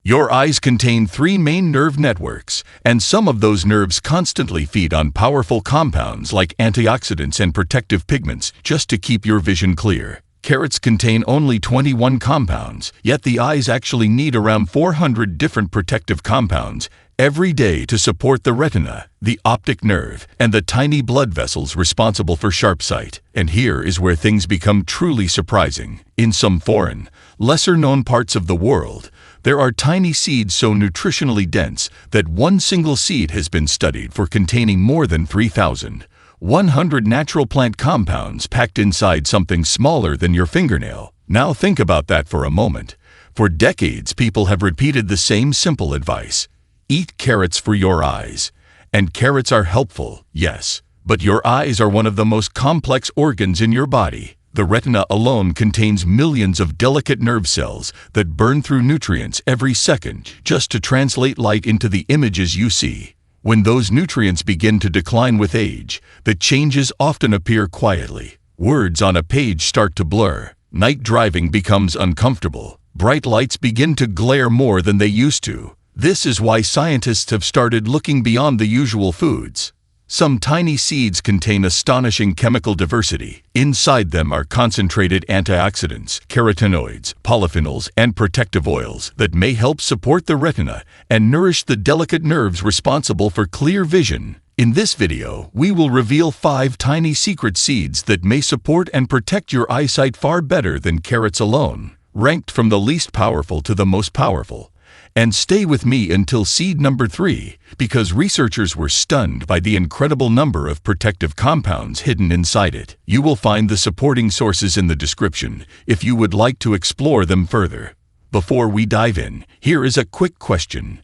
Your eyes contain three main nerve networks, and some of those nerves constantly feed on powerful compounds like antioxidants and protective pigments just to keep your vision clear. Carrots contain only 21 compounds, yet the eyes actually need around 400 different protective compounds every day to support the retina, the optic nerve, and the tiny blood vessels responsible for sharp sight. And here is where things become truly surprising. In some foreign, lesser-known parts of the world, there are tiny seeds so nutritionally dense that one single seed has been studied for containing more than 3,100 natural plant compounds packed inside something smaller than your fingernail. Now think about that for a moment. For decades, people have repeated the same simple advice: eat carrots for your eyes. And carrots are helpful, yes, but your eyes are one of the most complex organs in your body. The retina alone contains millions of delicate nerve cells that burn through nutrients every second just to translate light into the images you see. When those nutrients begin to decline with age, the changes often appear quietly. Words on a page start to blur. Night driving becomes uncomfortable. Bright lights begin to glare more than they used to. This is why scientists have started looking beyond the usual foods. Some tiny seeds contain astonishing chemical diversity. Inside them are concentrated antioxidants, carotenoids, polyphenols, and protective oils that may help support the retina and nourish the delicate nerves responsible for clear vision. In this video, we will reveal 5 tiny secret seeds that may support and protect your eyesight far better than carrots alone, ranked from the least powerful to the most powerful. And stay with me until seed number 3, because researchers were stunned by the incredible number of protective compounds hidden inside it. You will find the supporting sources in the description if you would like to explore them further. Before we dive in, here is a quick question.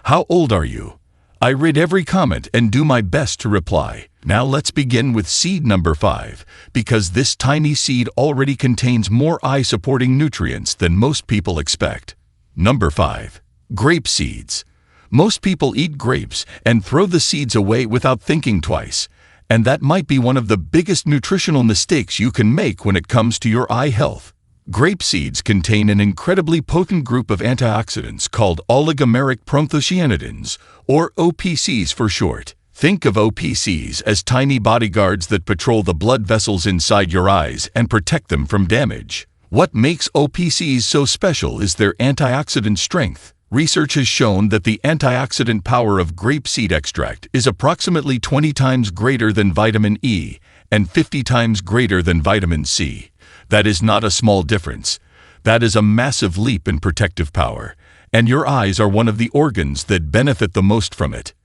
How old are you? I read every comment and do my best to reply. Now let's begin with seed number 5, because this tiny seed already contains more eye-supporting nutrients than most people expect. Number 5. Grape seeds. Most people eat grapes and throw the seeds away without thinking twice, and that might be one of the biggest nutritional mistakes you can make when it comes to your eye health. Grape seeds contain an incredibly potent group of antioxidants called oligomeric proanthocyanidins, or OPCs for short. Think of OPCs as tiny bodyguards that patrol the blood vessels inside your eyes and protect them from damage. What makes OPCs so special is their antioxidant strength. Research has shown that the antioxidant power of grapeseed extract is approximately 20 times greater than vitamin E and 50 times greater than vitamin C. That is not a small difference. That is a massive leap in protective power, and your eyes are one of the organs that benefit the most from it.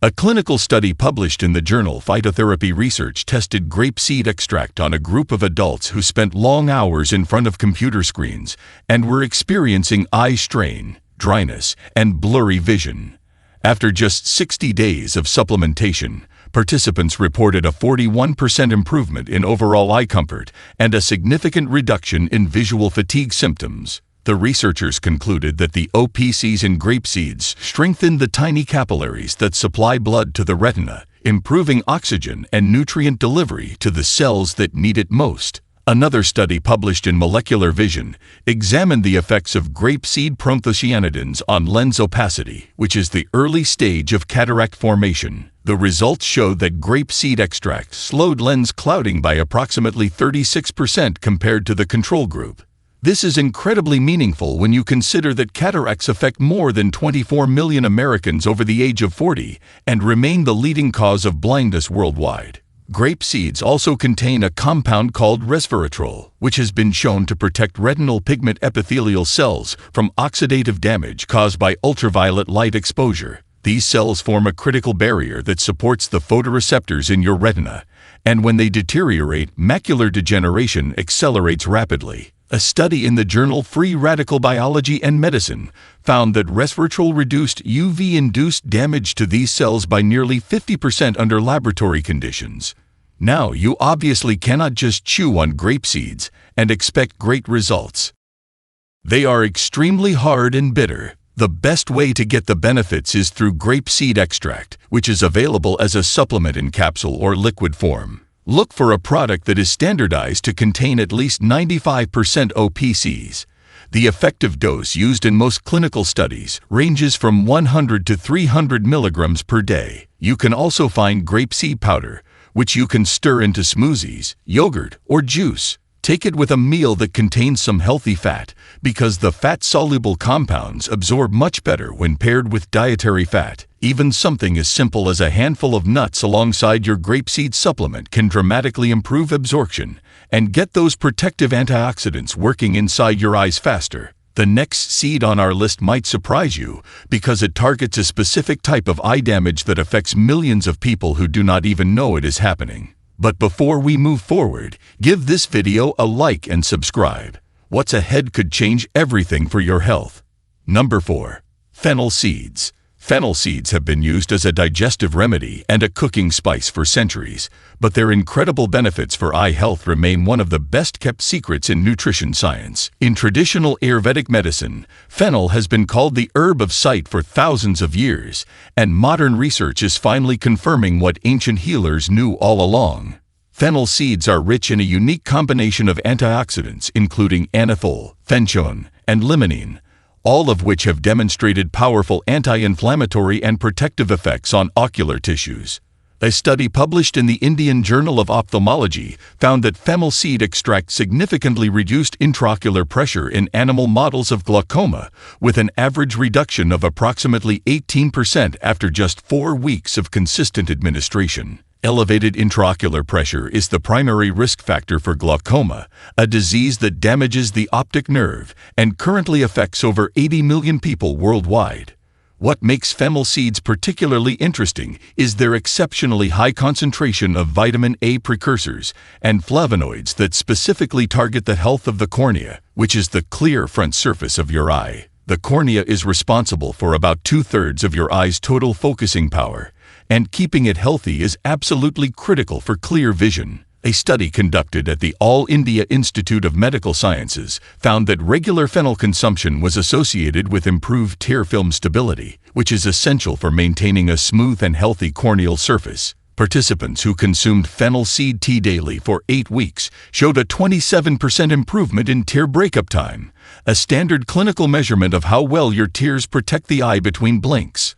A clinical study published in the journal Phytotherapy Research tested grapeseed extract on a group of adults who spent long hours in front of computer screens and were experiencing eye strain, dryness, and blurry vision. After just 60 days of supplementation, participants reported a 41% improvement in overall eye comfort and a significant reduction in visual fatigue symptoms. The researchers concluded that the OPCs in grape seeds strengthen the tiny capillaries that supply blood to the retina, improving oxygen and nutrient delivery to the cells that need it most. Another study published in Molecular Vision examined the effects of grapeseed proanthocyanidins on lens opacity, which is the early stage of cataract formation. The results showed that grapeseed extract slowed lens clouding by approximately 36% compared to the control group. This is incredibly meaningful when you consider that cataracts affect more than 24 million Americans over the age of 40 and remain the leading cause of blindness worldwide. Grape seeds also contain a compound called resveratrol, which has been shown to protect retinal pigment epithelial cells from oxidative damage caused by ultraviolet light exposure. These cells form a critical barrier that supports the photoreceptors in your retina, and when they deteriorate, macular degeneration accelerates rapidly. A study in the journal Free Radical Biology and Medicine found that resveratrol reduced UV-induced damage to these cells by nearly 50% under laboratory conditions. Now, you obviously cannot just chew on grape seeds and expect great results. They are extremely hard and bitter. The best way to get the benefits is through grapeseed extract, which is available as a supplement in capsule or liquid form. Look for a product that is standardized to contain at least 95% OPCs. The effective dose used in most clinical studies ranges from 100 to 300 milligrams per day. You can also find grapeseed powder, which you can stir into smoothies, yogurt, or juice. Take it with a meal that contains some healthy fat, because the fat-soluble compounds absorb much better when paired with dietary fat. Even something as simple as a handful of nuts alongside your grapeseed supplement can dramatically improve absorption and get those protective antioxidants working inside your eyes faster. The next seed on our list might surprise you because it targets a specific type of eye damage that affects millions of people who do not even know it is happening. But before we move forward, give this video a like and subscribe. What's ahead could change everything for your health. Number 4. Fennel seeds. Fennel seeds have been used as a digestive remedy and a cooking spice for centuries, but their incredible benefits for eye health remain one of the best-kept secrets in nutrition science. In traditional Ayurvedic medicine, fennel has been called the herb of sight for thousands of years, and modern research is finally confirming what ancient healers knew all along. Fennel seeds are rich in a unique combination of antioxidants including anethole, fenchone, and limonene, all of which have demonstrated powerful anti-inflammatory and protective effects on ocular tissues. A study published in the Indian Journal of Ophthalmology found that fennel seed extract significantly reduced intraocular pressure in animal models of glaucoma, with an average reduction of approximately 18% after just 4 weeks of consistent administration. Elevated intraocular pressure is the primary risk factor for glaucoma, a disease that damages the optic nerve and currently affects over 80 million people worldwide. What makes fennel seeds particularly interesting is their exceptionally high concentration of vitamin A precursors and flavonoids that specifically target the health of the cornea, which is the clear front surface of your eye. The cornea is responsible for about 2/3 of your eye's total focusing power, and keeping it healthy is absolutely critical for clear vision. A study conducted at the All India Institute of Medical Sciences found that regular fennel consumption was associated with improved tear film stability, which is essential for maintaining a smooth and healthy corneal surface. Participants who consumed fennel seed tea daily for 8 weeks showed a 27% improvement in tear breakup time, a standard clinical measurement of how well your tears protect the eye between blinks.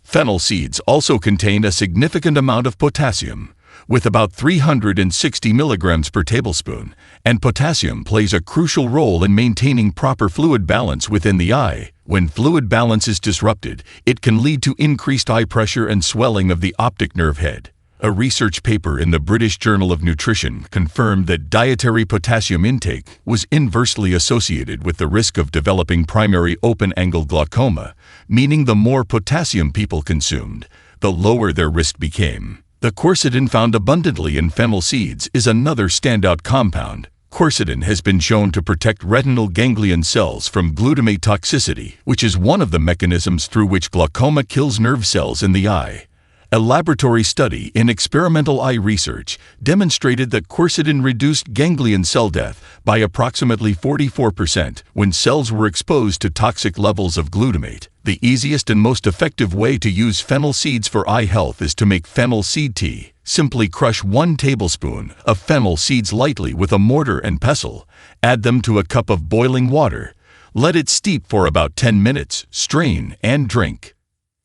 Fennel seeds also contain a significant amount of potassium, with about 360 milligrams per tablespoon, and potassium plays a crucial role in maintaining proper fluid balance within the eye. When fluid balance is disrupted, it can lead to increased eye pressure and swelling of the optic nerve head. A research paper in the British Journal of Nutrition confirmed that dietary potassium intake was inversely associated with the risk of developing primary open-angle glaucoma, meaning the more potassium people consumed, the lower their risk became. The quercetin found abundantly in fennel seeds is another standout compound. Quercetin has been shown to protect retinal ganglion cells from glutamate toxicity, which is one of the mechanisms through which glaucoma kills nerve cells in the eye. A laboratory study in experimental eye research demonstrated that quercetin reduced ganglion cell death by approximately 44% when cells were exposed to toxic levels of glutamate. The easiest and most effective way to use fennel seeds for eye health is to make fennel seed tea. Simply crush 1 tablespoon of fennel seeds lightly with a mortar and pestle. Add them to a cup of boiling water. Let it steep for about 10 minutes, strain, and drink.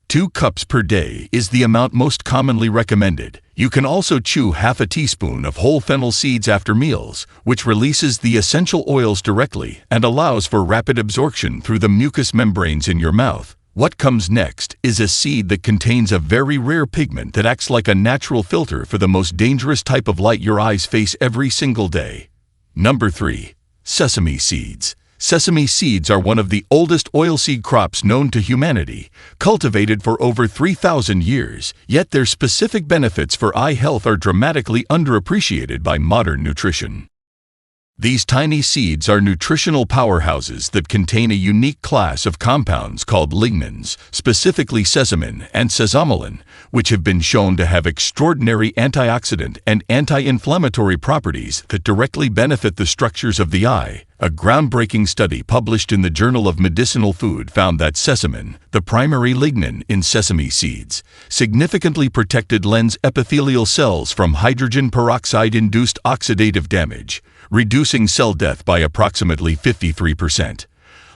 2 cups per day is the amount most commonly recommended. You can also chew half a teaspoon of whole fennel seeds after meals, which releases the essential oils directly and allows for rapid absorption through the mucous membranes in your mouth. What comes next is a seed that contains a very rare pigment that acts like a natural filter for the most dangerous type of light your eyes face every single day. Number 3. Sesame seeds. Sesame seeds are one of the oldest oilseed crops known to humanity, cultivated for over 3,000 years, yet their specific benefits for eye health are dramatically underappreciated by modern nutrition. These tiny seeds are nutritional powerhouses that contain a unique class of compounds called lignans, specifically sesamin and sesamolan, which have been shown to have extraordinary antioxidant and anti-inflammatory properties that directly benefit the structures of the eye. A groundbreaking study published in the Journal of Medicinal Food found that sesamin, the primary lignan in sesame seeds, significantly protected lens epithelial cells from hydrogen peroxide-induced oxidative damage, reducing cell death by approximately 53%.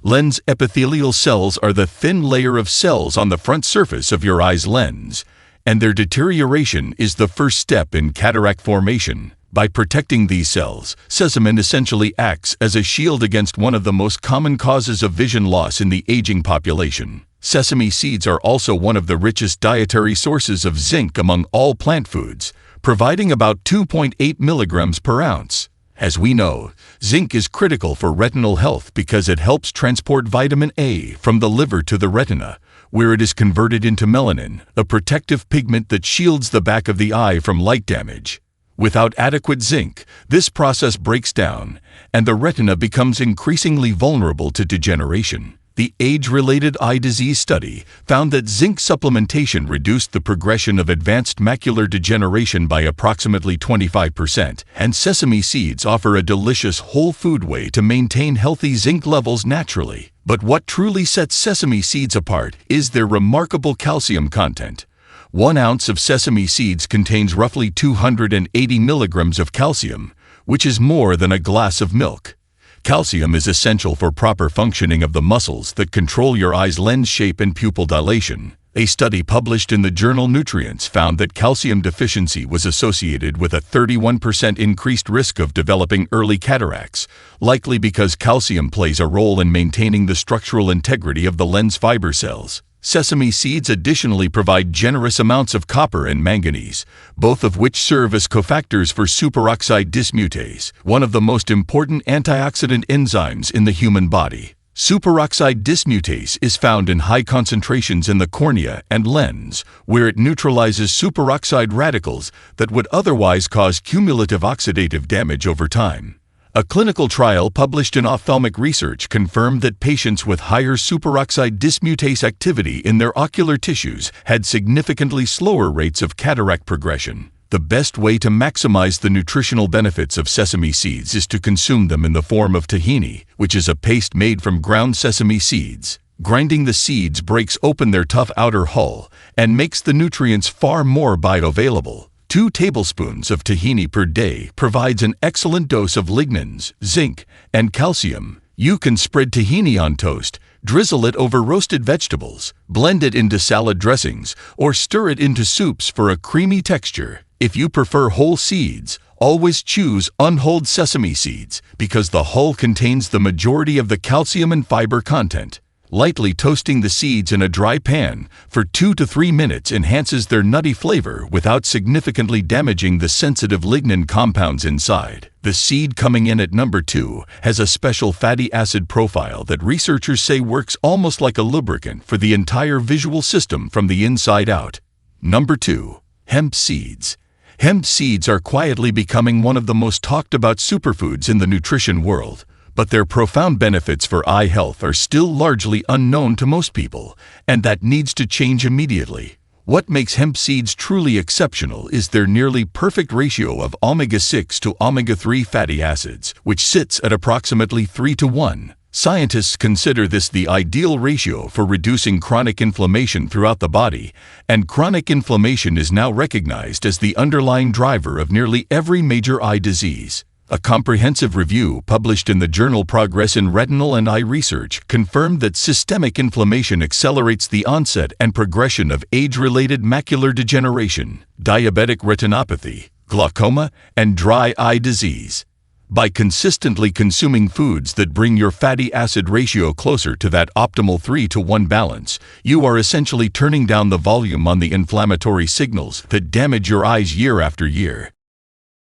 Lens epithelial cells are the thin layer of cells on the front surface of your eye's lens, and their deterioration is the first step in cataract formation. By protecting these cells, sesamin essentially acts as a shield against one of the most common causes of vision loss in the aging population. Sesame seeds are also one of the richest dietary sources of zinc among all plant foods, providing about 2.8 milligrams per ounce. As we know, zinc is critical for retinal health because it helps transport vitamin A from the liver to the retina, where it is converted into melanin, a protective pigment that shields the back of the eye from light damage. Without adequate zinc, this process breaks down, and the retina becomes increasingly vulnerable to degeneration. The age-related eye disease study found that zinc supplementation reduced the progression of advanced macular degeneration by approximately 25%, and sesame seeds offer a delicious whole food way to maintain healthy zinc levels naturally. But what truly sets sesame seeds apart is their remarkable calcium content. 1 ounce of sesame seeds contains roughly 280 milligrams of calcium, which is more than a glass of milk. Calcium is essential for proper functioning of the muscles that control your eye's lens shape and pupil dilation. A study published in the journal Nutrients found that calcium deficiency was associated with a 31% increased risk of developing early cataracts, likely because calcium plays a role in maintaining the structural integrity of the lens fiber cells. Sesame seeds additionally provide generous amounts of copper and manganese, both of which serve as cofactors for superoxide dismutase, one of the most important antioxidant enzymes in the human body. Superoxide dismutase is found in high concentrations in the cornea and lens, where it neutralizes superoxide radicals that would otherwise cause cumulative oxidative damage over time. A clinical trial published in Ophthalmic Research confirmed that patients with higher superoxide dismutase activity in their ocular tissues had significantly slower rates of cataract progression. The best way to maximize the nutritional benefits of sesame seeds is to consume them in the form of tahini, which is a paste made from ground sesame seeds. Grinding the seeds breaks open their tough outer hull and makes the nutrients far more bioavailable. 2 tablespoons of tahini per day provides an excellent dose of lignans, zinc, and calcium. You can spread tahini on toast, drizzle it over roasted vegetables, blend it into salad dressings, or stir it into soups for a creamy texture. If you prefer whole seeds, always choose unhulled sesame seeds because the hull contains the majority of the calcium and fiber content. Lightly toasting the seeds in a dry pan for 2 to 3 minutes enhances their nutty flavor without significantly damaging the sensitive lignin compounds inside. The seed coming in at number 2 has a special fatty acid profile that researchers say works almost like a lubricant for the entire visual system from the inside out. Number 2. Hemp seeds. Hemp seeds are quietly becoming one of the most talked about superfoods in the nutrition world. But their profound benefits for eye health are still largely unknown to most people, and that needs to change immediately. What makes hemp seeds truly exceptional is their nearly perfect ratio of omega-6 to omega-3 fatty acids, which sits at approximately 3 to 1. Scientists consider this the ideal ratio for reducing chronic inflammation throughout the body, and chronic inflammation is now recognized as the underlying driver of nearly every major eye disease. A comprehensive review published in the journal Progress in Retinal and Eye Research confirmed that systemic inflammation accelerates the onset and progression of age-related macular degeneration, diabetic retinopathy, glaucoma, and dry eye disease. By consistently consuming foods that bring your fatty acid ratio closer to that optimal 3 to 1 balance, you are essentially turning down the volume on the inflammatory signals that damage your eyes year after year.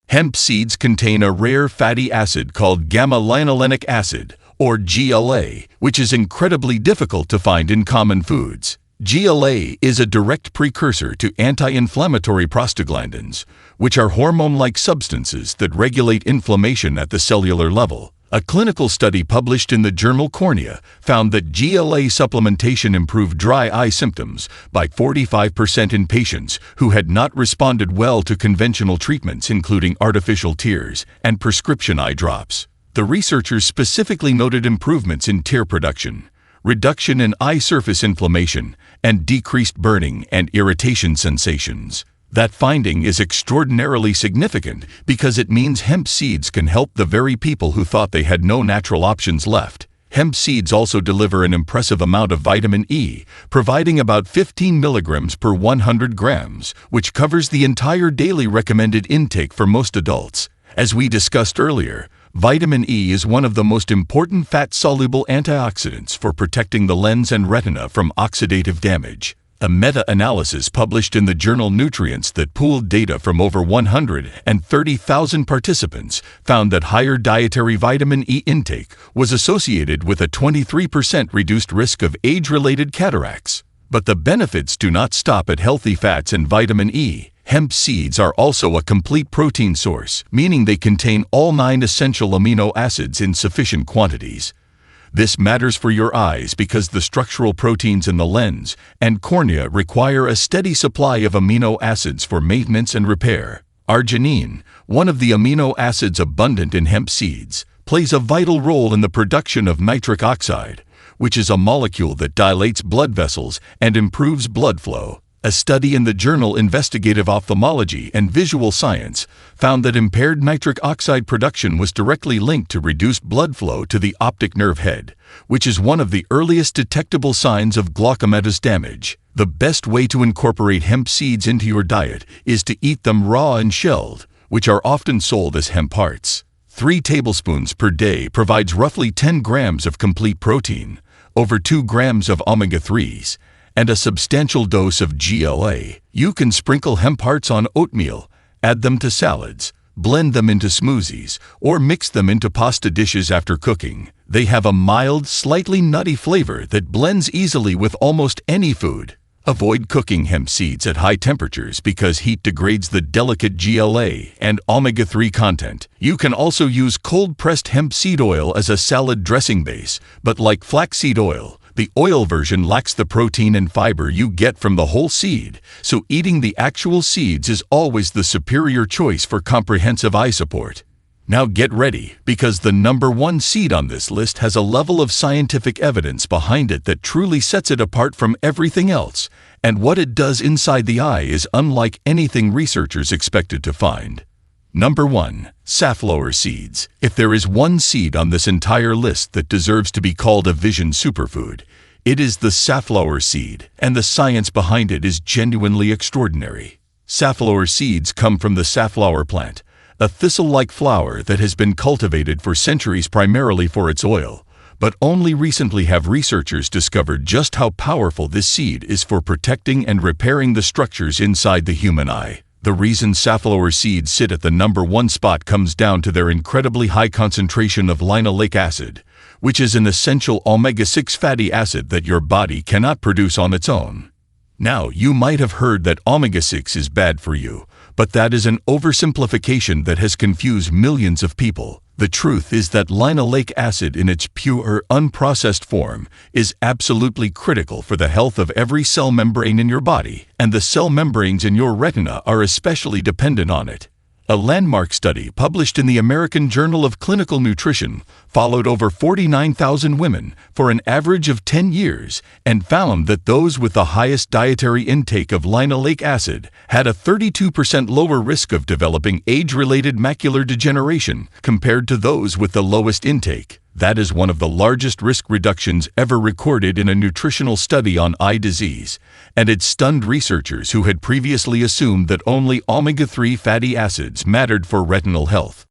Hemp seeds contain a rare fatty acid called gamma-linolenic acid, or GLA, which is incredibly difficult to find in common foods. GLA is a direct precursor to anti-inflammatory prostaglandins, which are hormone-like substances that regulate inflammation at the cellular level. A clinical study published in the journal Cornea found that GLA supplementation improved dry eye symptoms by 45% in patients who had not responded well to conventional treatments including artificial tears and prescription eye drops. The researchers specifically noted improvements in tear production, reduction in eye surface inflammation, and decreased burning and irritation sensations. That finding is extraordinarily significant because it means hemp seeds can help the very people who thought they had no natural options left. Hemp seeds also deliver an impressive amount of vitamin E, providing about 15 milligrams per 100 grams, which covers the entire daily recommended intake for most adults. As we discussed earlier, vitamin E is one of the most important fat-soluble antioxidants for protecting the lens and retina from oxidative damage. A meta-analysis published in the journal Nutrients that pooled data from over 130,000 participants found that higher dietary vitamin E intake was associated with a 23% reduced risk of age-related cataracts. But the benefits do not stop at healthy fats and vitamin E. Hemp seeds are also a complete protein source, meaning they contain all 9 essential amino acids in sufficient quantities. This matters for your eyes because the structural proteins in the lens and cornea require a steady supply of amino acids for maintenance and repair. Arginine, one of the amino acids abundant in hemp seeds, plays a vital role in the production of nitric oxide, which is a molecule that dilates blood vessels and improves blood flow. A study in the journal Investigative Ophthalmology and Visual Science found that impaired nitric oxide production was directly linked to reduced blood flow to the optic nerve head, which is one of the earliest detectable signs of glaucomatous damage. The best way to incorporate hemp seeds into your diet is to eat them raw and shelled, which are often sold as hemp hearts. 3 tablespoons per day provides roughly 10 grams of complete protein, over 2 grams of omega-3s, and a substantial dose of GLA. You can sprinkle hemp hearts on oatmeal, add them to salads, blend them into smoothies, or mix them into pasta dishes after cooking. They have a mild, slightly nutty flavor that blends easily with almost any food. Avoid cooking hemp seeds at high temperatures because heat degrades the delicate GLA and omega-3 content. You can also use cold-pressed hemp seed oil as a salad dressing base, but like flaxseed oil, the oil version lacks the protein and fiber you get from the whole seed, so eating the actual seeds is always the superior choice for comprehensive eye support. Now get ready, because the number 1 seed on this list has a level of scientific evidence behind it that truly sets it apart from everything else, and what it does inside the eye is unlike anything researchers expected to find. Number 1. Safflower seeds. If there is one seed on this entire list that deserves to be called a vision superfood, it is the safflower seed, and the science behind it is genuinely extraordinary. Safflower seeds come from the safflower plant, a thistle-like flower that has been cultivated for centuries primarily for its oil, but only recently have researchers discovered just how powerful this seed is for protecting and repairing the structures inside the human eye. The reason safflower seeds sit at the number 1 spot comes down to their incredibly high concentration of linoleic acid, which is an essential omega-6 fatty acid that your body cannot produce on its own. Now, you might have heard that omega-6 is bad for you, but that is an oversimplification that has confused millions of people. The truth is that linoleic acid in its pure, unprocessed form is absolutely critical for the health of every cell membrane in your body, and the cell membranes in your retina are especially dependent on it. A landmark study published in the American Journal of Clinical Nutrition followed over 49,000 women for an average of 10 years and found that those with the highest dietary intake of linoleic acid had a 32% lower risk of developing age-related macular degeneration compared to those with the lowest intake. That is one of the largest risk reductions ever recorded in a nutritional study on eye disease, and it stunned researchers who had previously assumed that only omega-3 fatty acids mattered for retinal health.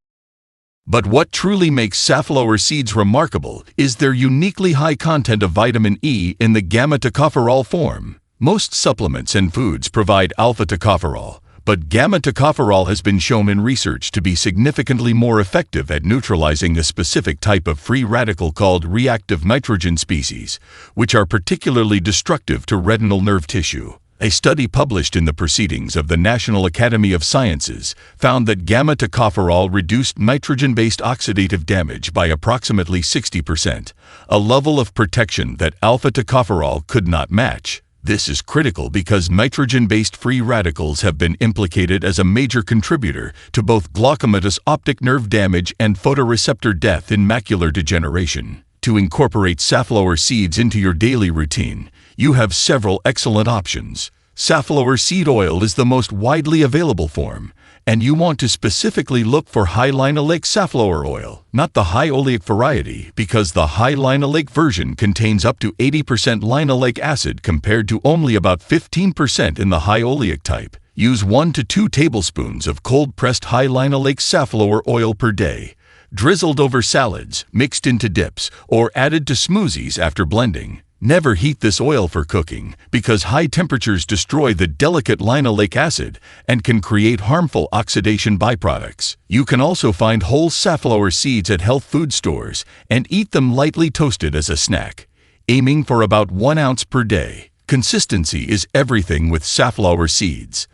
But what truly makes safflower seeds remarkable is their uniquely high content of vitamin E in the gamma-tocopherol form. Most supplements and foods provide alpha-tocopherol, but gamma-tocopherol has been shown in research to be significantly more effective at neutralizing a specific type of free radical called reactive nitrogen species, which are particularly destructive to retinal nerve tissue. A study published in the Proceedings of the National Academy of Sciences found that gamma-tocopherol reduced nitrogen-based oxidative damage by approximately 60%, a level of protection that alpha-tocopherol could not match. This is critical because nitrogen-based free radicals have been implicated as a major contributor to both glaucomatous optic nerve damage and photoreceptor death in macular degeneration. To incorporate safflower seeds into your daily routine, you have several excellent options. Safflower seed oil is the most widely available form, And you want to specifically look for high linoleic safflower oil, not the high oleic variety, because the high linoleic version contains up to 80% linoleic acid compared to only about 15% in the high oleic type. Use 1 to 2 tablespoons of cold-pressed high linoleic safflower oil per day, drizzled over salads, mixed into dips, or added to smoothies after blending. Never heat this oil for cooking, because high temperatures destroy the delicate linoleic acid and can create harmful oxidation byproducts. You can also find whole safflower seeds at health food stores and eat them lightly toasted as a snack, aiming for about 1 ounce per day. Consistency is everything with safflower seeds.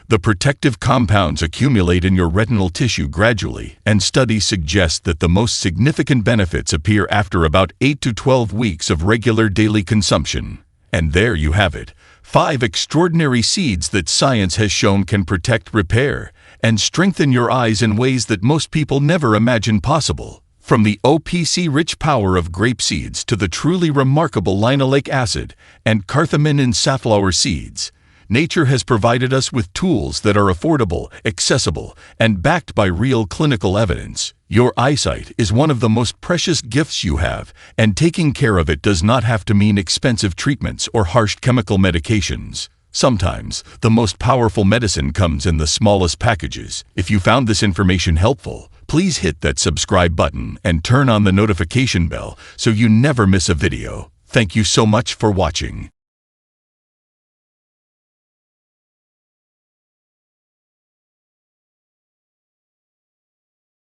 The protective compounds accumulate in your retinal tissue gradually, and studies suggest that the most significant benefits appear after about 8 to 12 weeks of regular daily consumption. And there you have it, 5 extraordinary seeds that science has shown can protect, repair, and strengthen your eyes in ways that most people never imagined possible. From the OPC-rich power of grape seeds to the truly remarkable linoleic acid and carthamin in safflower seeds, nature has provided us with tools that are affordable, accessible, and backed by real clinical evidence. Your eyesight is one of the most precious gifts you have, and taking care of it does not have to mean expensive treatments or harsh chemical medications. Sometimes, the most powerful medicine comes in the smallest packages. If you found this information helpful, please hit that subscribe button and turn on the notification bell so you never miss a video. Thank you so much for watching.